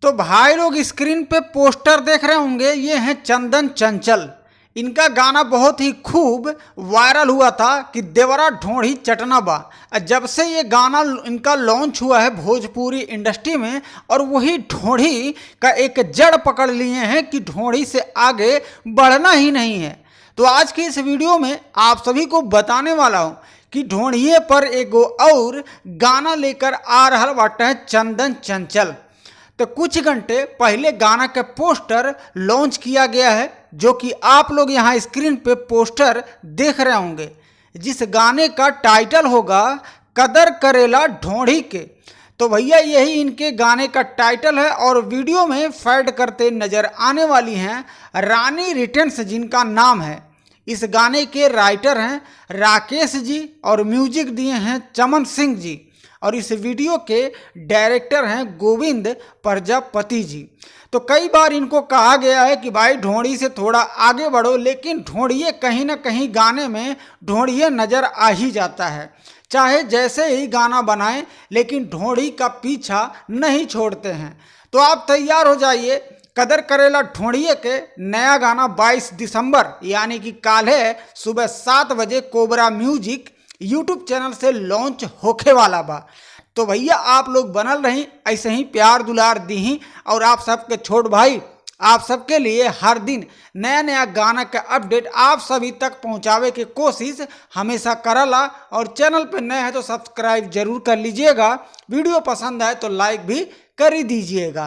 तो भाई लोग स्क्रीन पे पोस्टर देख रहे होंगे, ये हैं चंदन चंचल। इनका गाना बहुत ही खूब वायरल हुआ था कि देवरा ढोढ़ी चटना बा। जब से ये गाना इनका लॉन्च हुआ है भोजपुरी इंडस्ट्री में, और वही ढोढ़ी का एक जड़ पकड़ लिए हैं कि ढोढ़ी से आगे बढ़ना ही नहीं है। तो आज की इस वीडियो में आप सभी को बताने वाला हूँ कि ढोढ़िए पर एगो और गाना लेकर आ रहा बाटे चंदन चंचल। तो कुछ घंटे पहले गाना का पोस्टर लॉन्च किया गया है, जो कि आप लोग यहाँ स्क्रीन पे पोस्टर देख रहे होंगे, जिस गाने का टाइटल होगा कदर करेला ढोढ़ी के। तो भैया यही इनके गाने का टाइटल है, और वीडियो में फैड करते नज़र आने वाली हैं रानी रिटर्न्स, जिनका नाम है। इस गाने के राइटर हैं राकेश जी, और म्यूजिक दिए हैं चमन सिंह जी, और इस वीडियो के डायरेक्टर हैं गोविंद प्रजापति जी। तो कई बार इनको कहा गया है कि भाई ढोढ़ी से थोड़ा आगे बढ़ो, लेकिन ढोढ़िए कहीं ना कहीं गाने में ढोढ़िए नज़र आ ही जाता है। चाहे जैसे ही गाना बनाएं, लेकिन ढोढ़ी का पीछा नहीं छोड़ते हैं। तो आप तैयार हो जाइए, कदर करेला ढोढ़िए के नया गाना 22 दिसंबर यानी कि काल है सुबह 7 बजे कोबरा म्यूजिक यूट्यूब चैनल से लॉन्च होके वाला बा। तो भैया आप लोग बनल रहीं, ऐसे ही प्यार दुलार दी ही, और आप सबके छोट भाई आप सबके लिए हर दिन नया नया गाना का अपडेट आप सभी तक पहुंचावे की कोशिश हमेशा करला। और चैनल पे नए हैं तो सब्सक्राइब जरूर कर लीजिएगा, वीडियो पसंद आए तो लाइक भी कर ही दीजिएगा।